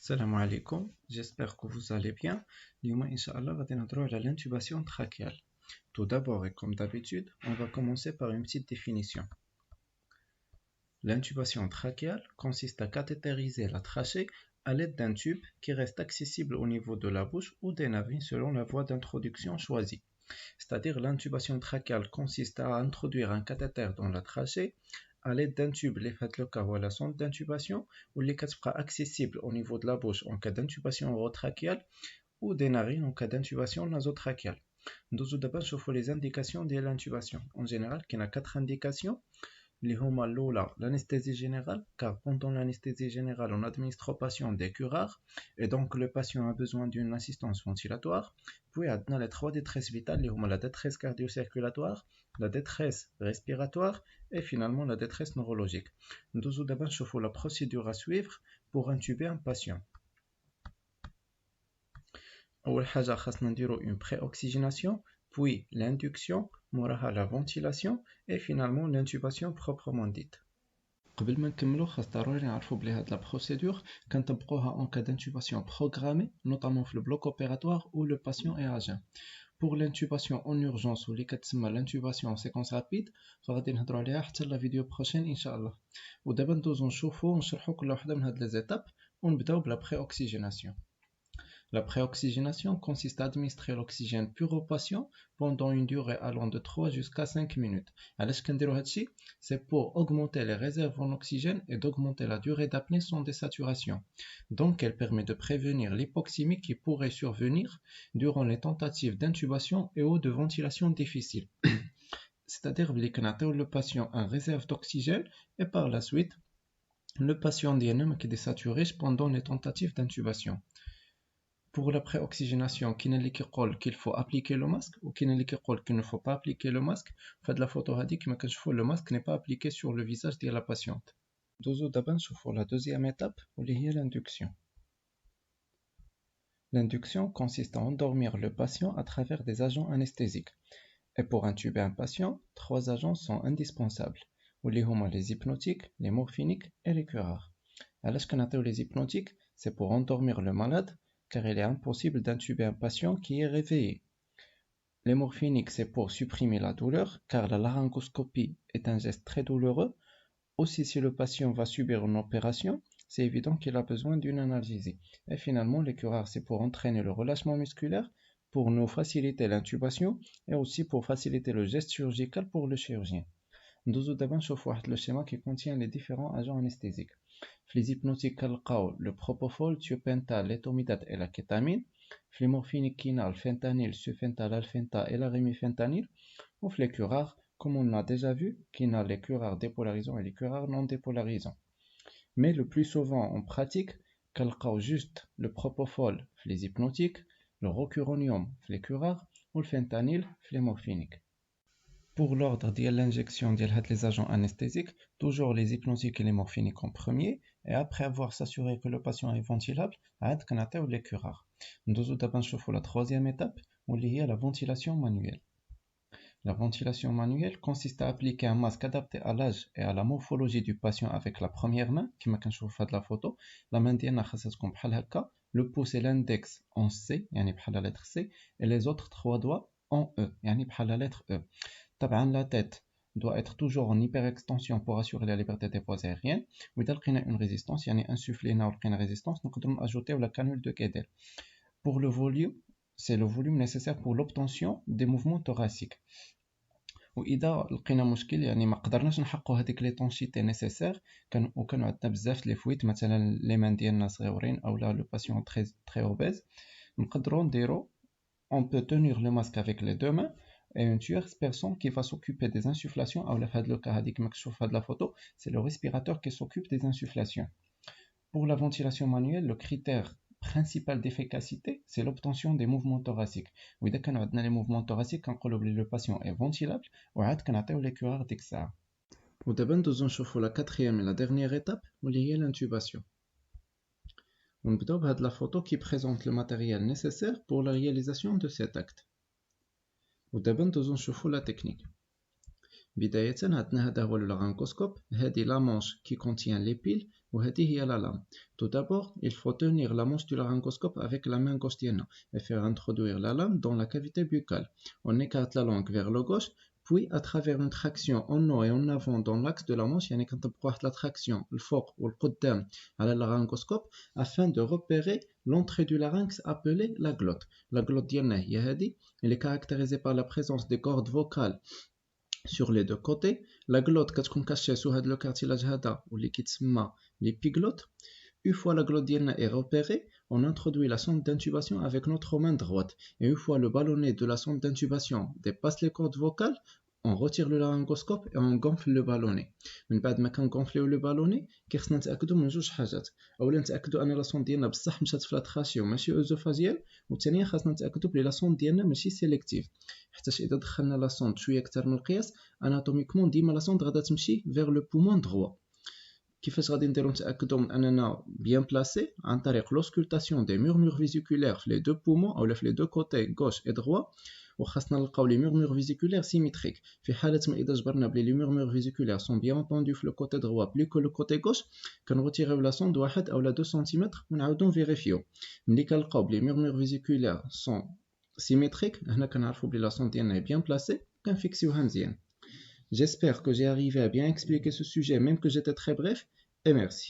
Salam alaikum, j'espère que vous allez bien. Demain, Inch'Allah, va dénadrer à l'intubation trachéale. Tout d'abord, et comme d'habitude, on va commencer par une petite définition. L'intubation trachéale consiste à cathétériser la trachée à l'aide d'un tube qui reste accessible au niveau de la bouche ou des narines selon la voie d'introduction choisie. C'est-à-dire l'intubation trachéale consiste à introduire un cathéter dans la trachée à l'aide d'un tube اللي فات le cas ou la sonde d'intubation واللي كتبقى accessible au niveau de la bouche en cas d'intubation orotrachéale ou des narines en cas d'intubation nasotrachéale. ندوزو دابا نشوفو les indications ديال l'intubation. En général, il y a 4 indications. اللي هما الأولى l'anesthésie générale, car pendant l'anesthésie générale on administre au patient des curares et donc le patient a besoin d'une assistance ventilatoire. Puis عندنا les 3 détresses vitales اللي هما la détresse cardio-circulatoire, la détresse respiratoire et finalement la détresse neurologique. ندوزو دابا نشوفو la procédure à suivre pour intuber un patient. أول حاجة خاصنا نديرو une pré-oxygénation, puis l'induction, موراها la ventilation et finalement l'intubation proprement dite. قبل ما نكملو خاص ضروري نعرفو بلي هاد لا بروسيدور كنطبقوها en cas d'intubation programmée, notamment في le bloc opératoire où le patient est à jeun. Pour l'intubation en urgence واللي كتسمى l'intubation en séquence rapide فغادي نهضروا عليها حتى لا فيديو بروشين ان شاء الله. ودابا ندوزو نشوفو ونشرحو كل وحده من هاد لي زيتاب ونبداو بلا pré-oxygénation. La pré-oxygénation consiste à administrer l'oxygène pur au patient pendant une durée allant de 3 jusqu'à 5 minutes. علاش كنديرو هادشي؟ C'est pour augmenter les réserves en oxygène et d'augmenter la durée d'apnée sans désaturation. Donc elle permet de prévenir l'hypoxémie qui pourrait survenir durant les tentatives d'intubation et ou de ventilation difficile. C'est-à-dire que nous le patient en réserve d'oxygène et par la suite le patient ديالنا qui est désaturé pendant les tentatives d'intubation. Pour la pré-oxygénation, qu'il faut appliquer le masque ou qu'il ne faut pas appliquer le masque. Faites la photo le masque n'est pas appliqué sur le visage de la patiente. La deuxième étape, l'induction. L'induction consiste à endormir le patient à travers des agents anesthésiques. Et pour intuber un patient, 3 agents sont indispensables. Les hypnotiques, les morphiniques et les curares. Alors les hypnotiques, c'est pour endormir le malade, car il est impossible d'intuber un patient qui est réveillé. Les morphiniques, c'est pour supprimer la douleur, car la laryngoscopie est un geste très douloureux. Aussi, si le patient va subir une opération, c'est évident qu'il a besoin d'une analgésie. Et finalement, les curares, c'est pour entraîner le relâchement musculaire, pour nous faciliter l'intubation, et aussi pour faciliter le geste chirurgical pour le chirurgien. Nous allons voir le schéma qui contient les différents agents anesthésiques. Les hypnotiques, le propofol, thiopental, l'étomidate et la kétamine. Les morphiniques, le fentanyl, le sufental, l'alfenta et la remifentanil. Ou les curares, comme on l'a déjà vu, qui ont les curares dépolarisants et les curares non dépolarisants. Mais le plus souvent en pratique, juste le propofol, les hypnotiques, le rocuronium, les curares, ou le fentanyl, les morphiniques. Pour l'ordre de l'injection des agents anesthésiques, toujours les hypnotiques et les morphiniques en premier, et après avoir s'assuré que le patient est ventilable, ou les curares. Nous allons la troisième étape, où il y a la ventilation manuelle. La ventilation manuelle consiste à appliquer un masque adapté à l'âge et à la morphologie du patient avec la première main, qui m'a de la photo. La main le pouce et l'index en C, la lettre C, et les autres 3 doigts en E, la lettre E. La tête doit être toujours en hyperextension pour assurer la liberté des voies aériennes. وإذا لقينا une résistance, insufflé ولقينا résistance, نقدروا ajouter la canule de Guedel. Pour le volume, c'est le volume nécessaire pour l'obtention des mouvements thoraciques. وإذا لقينا مشكل ما قدرناش نحققوا هذيك l'étanchéité nécessaire وكانوا عندنا بزاف لي فويت مثلا لي مان ديالنا صغيورين او لا لو باسيون très obèse, نقدروا نديروا on peut tenir le masque avec les deux mains et une tierce personne qui va s'occuper des insufflations. La photo, c'est le respirateur qui s'occupe des insufflations. Pour la ventilation manuelle, le critère principal d'efficacité, c'est l'obtention des mouvements thoraciques. وإذا كانوا عندنا les mouvements thoraciques, كنقولوا بلي le patient est ventilable وعاد كنعطيو les curares ديك الساعة. ودابا ندوزو نشوفو la quatrième et la dernière étape واللي هي l'intubation. ونبداو بهاد la photo qui présente le matériel nécessaire pour la réalisation de cet acte. ودابا ندوزو نشوفو la technique. بداية عندنا هذا هو اللارyngoسcope. هذه la manche qui contient les piles وهذه هي la lame. Tout d'abord, il faut tenir la manche du laryngoscope avec la main gauche ديالنا et faire introduire la lame dans la cavité buccale. On écarte la langue vers le gauche, puis à travers une traction en haut et en avant dans l'axe de la manche, يعني كنطبقوا واحد la traction الفوق والقدام على اللارyngoسcope afin de repérer l'entrée du larynx appelée la glotte. La glotte ديالنا هي هذه. Elle est caractérisée par la présence des cordes vocales sur les deux côtés. La glotte كتكون كاشيه sous هذا le cartilage هذا واللي كيتسمى l'épiglotte. Une fois la glotte ديالنا est repérée, on introduit la sonde d'intubation avec notre main droite. Et une fois le ballonnet de la sonde d'intubation dépasse les cordes vocales, on retire le laryngoscope et on gonfle le ballonnet. من بعد ما كنغونفليو لو بالوني كيخصنا نتاكدوا من جوج حاجات. اولا نتاكدوا ان لا سوند ديالنا بصح مشات في لاتراشي وماشي اوزوفاجيال، وثانيا خاصنا نتاكدوا بلي لا سوند ديالنا ماشي سيليكتيف، حيت اذا دخلنا لا سوند شويه اكثر من القياس اناتوميكمون ديما لا سوند غادا تمشي فيغ لو بومون دروا. كيفاش غادي نديرو نتاكدوا من اننا بيان بلاسي؟ عن طريق لوسكولتاسيون دي مurmures فيزيكولير في لي دو بومون اولا في لي دو كوتي غوش اي دروا. وخاصنا نلقاو لي مurmures فيزيكولير سيميتريك. في حاله ما اذا جبرنا بلي لي مurmures فيزيكولير سون بيان انطوندو في لو كوتي دروا بلي كو لو كوتي غوش، كنغوتيريو لا سوند 1 اولا 2 سنتيمتر ونعاودو نفيريفيو. ملي كنلقاو بلي مurmures فيزيكولير سون سيميتريك، هنا كنعرفو بلي لا سوند ديالنا بيان بلاسي كنفيكسيوها مزيان. J'espère que j'ai arrivé à bien expliquer ce sujet, même que j'étais très bref, et merci.